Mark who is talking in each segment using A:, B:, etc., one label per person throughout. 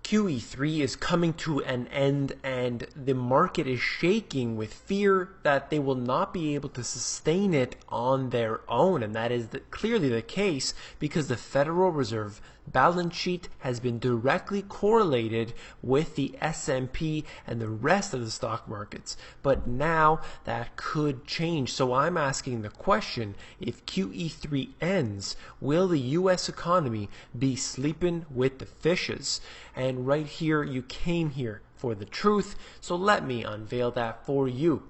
A: QE3 is coming to an end and the market is shaking with fear that they will not be able to sustain it on their own. And that is clearly the case because the Federal Reserve balance sheet has been directly correlated with the S&P and the rest of the stock markets. But now that could change. So I'm asking the question, if QE3 ends, will the US economy be sleeping with the fishes? And right here, you came here for the truth, so let me unveil that for you.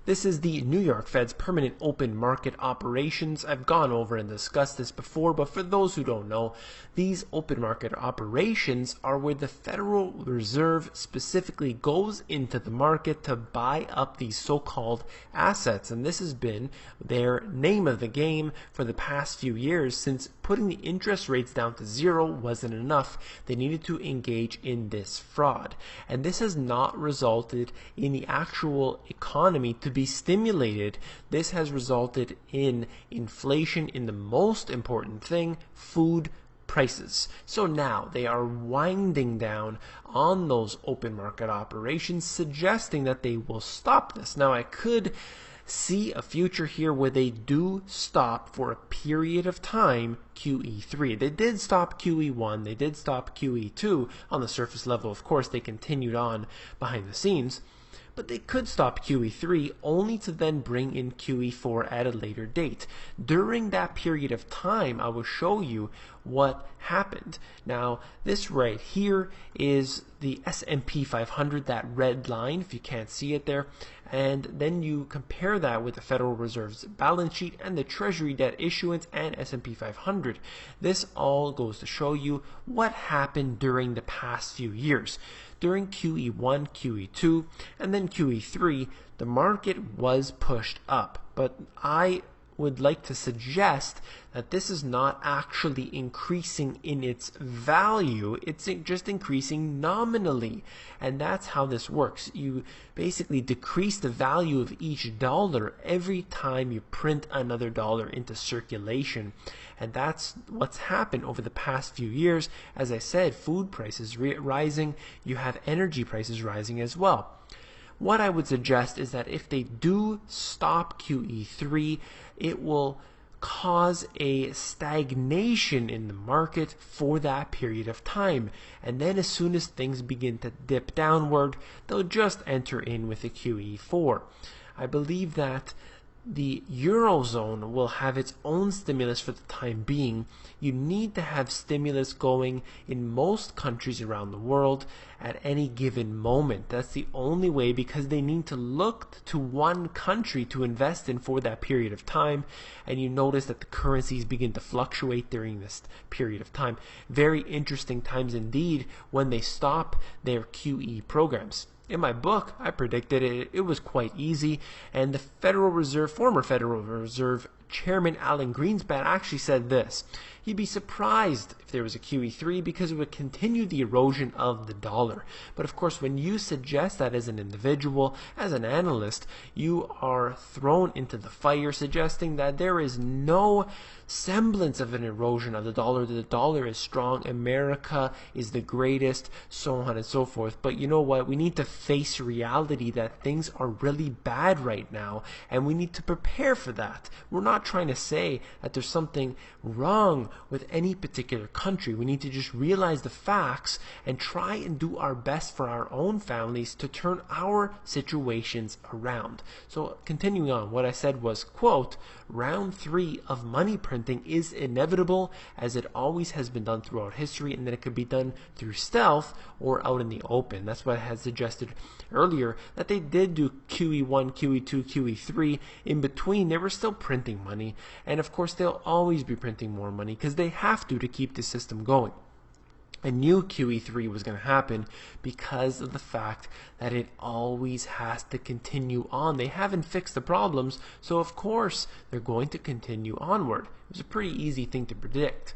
A: This is the New York Fed's permanent open market operations. I've gone over and discussed this before, but for those who don't know, these open market operations are where the Federal Reserve specifically goes into the market to buy up these so-called assets. And this has been their name of the game for the past few years, since putting the interest rates down to zero wasn't enough. They needed to engage in this fraud. And this has not resulted in the actual economy to be stimulated. This has resulted in inflation in the most important thing, food prices. So now they are winding down on those open market operations, suggesting that they will stop this. Now I could see a future here where they do stop for a period of time QE3. They did stop QE1, they did stop QE2 on the surface level. Of course, they continued on behind the scenes. But they could stop QE3 only to then bring in QE4 at a later date. During that period of time, I will show you what happened. Now, this right here is the S&P 500, that red line, if you can't see it there. And then you compare that with the Federal Reserve's balance sheet and the Treasury debt issuance and S&P 500. This all goes to show you what happened during the past few years. During QE1, QE2, and then QE3, the market was pushed up. But I would like to suggest that this is not actually increasing in its value, it's just increasing nominally. And that's how this works. You basically decrease the value of each dollar every time you print another dollar into circulation. And that's what's happened over the past few years. As I said, food prices rising, you have energy prices rising as well. What I would suggest is that if they do stop QE3, it will cause a stagnation in the market for that period of time. And then as soon as things begin to dip downward, they'll just enter in with a QE4. I believe that the Eurozone will have its own stimulus for the time being. You need to have stimulus going in most countries around the world at any given moment. That's the only way, because they need to look to one country to invest in for that period of time. And you notice that the currencies begin to fluctuate during this period of time. Very interesting times indeed when they stop their QE programs. In my book, I predicted it was quite easy, and the former Federal Reserve Chairman Alan Greenspan actually said this. He'd be surprised if there was a QE3 because it would continue the erosion of the dollar. But of course, when you suggest that as an individual, as an analyst, you are thrown into the fire, suggesting that there is no semblance of an erosion of the dollar, that the dollar is strong, America is the greatest, so on and so forth. But you know what? We need to face reality that things are really bad right now, and we need to prepare for that. We're not trying to say that there's something wrong with any particular country. We need to just realize the facts and try and do our best for our own families to turn our situations around. So continuing on, what I said was, quote, round 3 of money printing is inevitable, as it always has been done throughout history, and that it could be done through stealth or out in the open. That's what I had suggested earlier, that they did do QE1, QE2, QE3. In between, they were still printing money, and of course they'll always be printing more money because they have to keep the system going. A new QE3 was going to happen because of the fact that it always has to continue on. They haven't fixed the problems, so of course they're going to continue onward. It was a pretty easy thing to predict.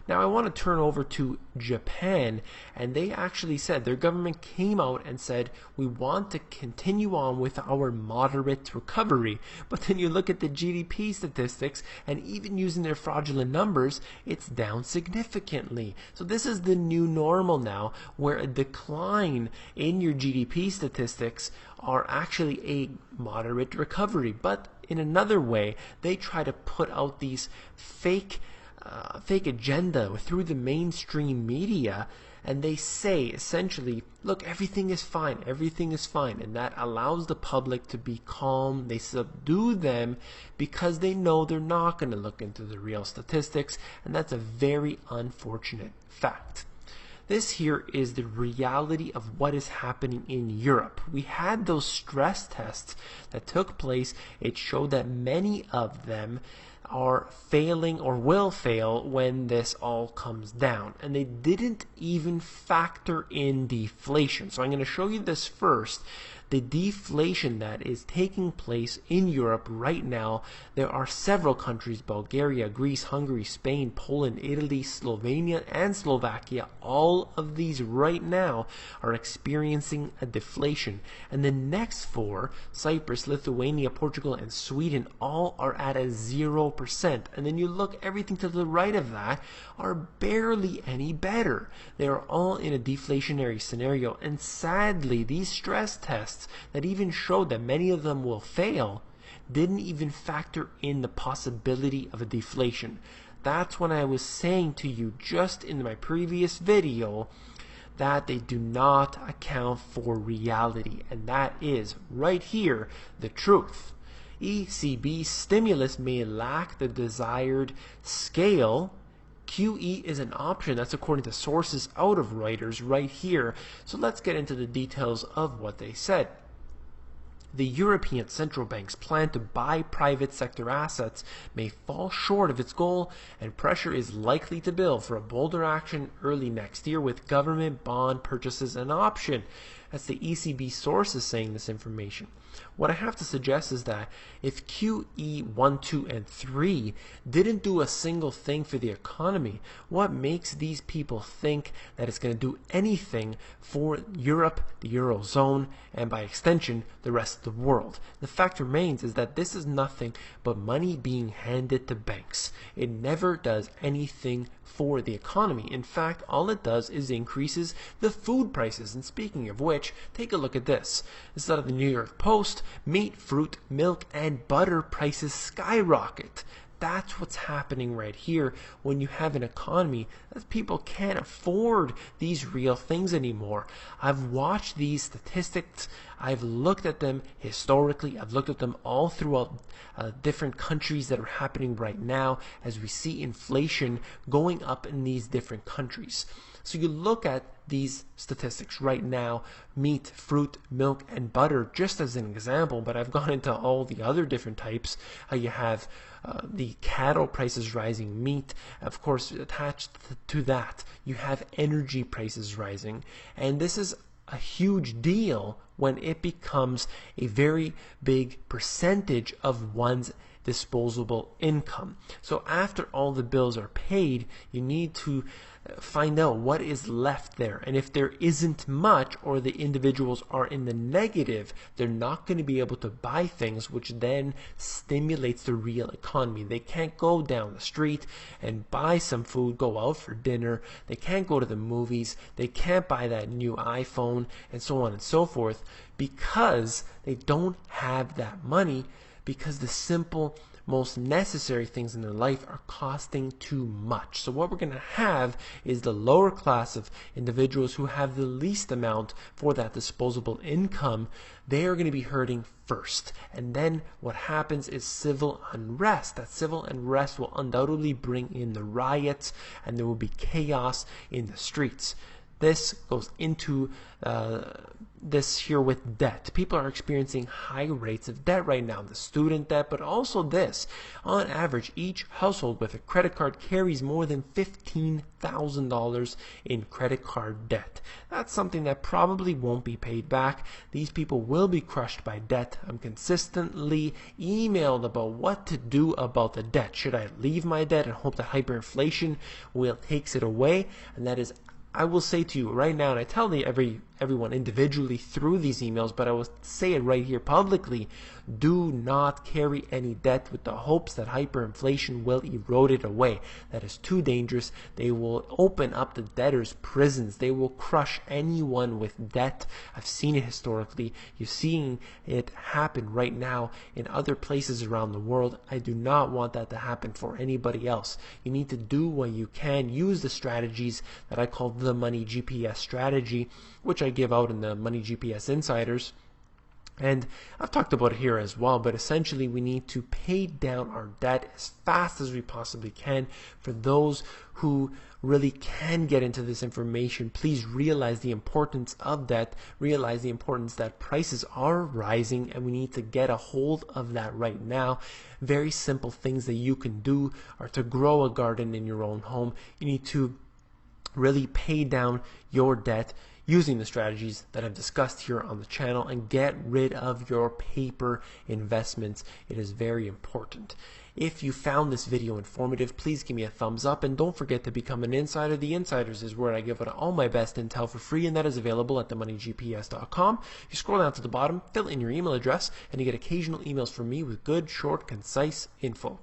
A: Now I want to turn over to Japan, and they actually said, their government came out and said, we want to continue on with our moderate recovery. But then you look at the GDP statistics, and even using their fraudulent numbers, it's down significantly. So this is the new normal now, where a decline in your GDP statistics are actually a moderate recovery. But in another way, they try to put out these fake agenda through the mainstream media, and they say essentially, look, everything is fine, and that allows the public to be calm. They subdue them because they know they're not going to look into the real statistics, and that's a very unfortunate fact. This here is the reality of what is happening in Europe. We had those stress tests that took place. It showed that many of them are failing or will fail when this all comes down. And they didn't even factor in deflation. So I'm going to show you this first. The deflation that is taking place in Europe right now. There are several countries, Bulgaria, Greece, Hungary, Spain, Poland, Italy, Slovenia, and Slovakia. All of these right now are experiencing a deflation. And the next four, Cyprus, Lithuania, Portugal, and Sweden, all are at a 0%. And then you look, everything to the right of that are barely any better. They are all in a deflationary scenario. And sadly, these stress tests that even showed that many of them will fail didn't even factor in the possibility of a deflation. That's when I was saying to you just in my previous video that they do not account for reality, and that is right here the truth. ECB stimulus may lack the desired scale. QE is an option. That's according to sources out of Reuters right here. So let's get into the details of what they said. The European Central Bank's plan to buy private sector assets may fall short of its goal, and pressure is likely to build for a bolder action early next year with government bond purchases an option. That's the ECB sources saying this information. What I have to suggest is that if QE1, 2, and 3 didn't do a single thing for the economy, what makes these people think that it's going to do anything for Europe, the Eurozone, and by extension, the rest of the world? The fact remains is that this is nothing but money being handed to banks. It never does anything for the economy. In fact, all it does is increases the food prices. And speaking of which, take a look at this. This is out of the New York Post. Meat, fruit, milk, and butter prices skyrocket. That's what's happening right here when you have an economy that people can't afford these real things anymore. I've watched these statistics. I've looked at them historically. I've looked at them all throughout different countries that are happening right now as we see inflation going up in these different countries. So you look at these statistics right now, meat, fruit, milk, and butter, just as an example, but I've gone into all the other different types. You have the cattle prices rising, meat, of course, attached to that. You have energy prices rising, and this is a huge deal when it becomes a very big percentage of one's disposable income. So after all the bills are paid, you need to find out what is left there. And if there isn't much, or the individuals are in the negative, they're not going to be able to buy things, which then stimulates the real economy. They can't go down the street and buy some food, go out for dinner. They can't go to the movies. They can't buy that new iPhone, and so on and so forth, because they don't have that money, because the simple most necessary things in their life are costing too much. So what we're going to have is the lower class of individuals who have the least amount for that disposable income. They are going to be hurting first. And then what happens is civil unrest. That civil unrest will undoubtedly bring in the riots, and there will be chaos in the streets. This goes into this here with debt. People are experiencing high rates of debt right now, the student debt, but also this. On average, each household with a credit card carries more than $15,000 in credit card debt. That's something that probably won't be paid back. These people will be crushed by debt. I'm consistently emailed about what to do about the debt. Should I leave my debt and hope that hyperinflation takes it away? And that is, I will say to you right now, and I tell everyone individually through these emails, but I will say it right here publicly, do not carry any debt with the hopes that hyperinflation will erode it away. That is too dangerous. They will open up the debtors' prisons. They will crush anyone with debt. I've seen it historically. You're seeing it happen right now in other places around the world. I do not want that to happen for anybody else. You need to do what you can. Use the strategies that I call the Money GPS strategy, which I give out in the Money GPS Insiders. And I've talked about it here as well, but essentially we need to pay down our debt as fast as we possibly can. For those who really can get into this information, please realize the importance of debt, realize the importance that prices are rising, and we need to get a hold of that right now. Very simple things that you can do are to grow a garden in your own home. You need to really pay down your debt using the strategies that I've discussed here on the channel and get rid of your paper investments. It is very important. If you found this video informative, please give me a thumbs up and don't forget to become an insider. The Insiders is where I give out all my best intel for free, and that is available at themoneygps.com. You scroll down to the bottom, fill in your email address, and you get occasional emails from me with good, short, concise info.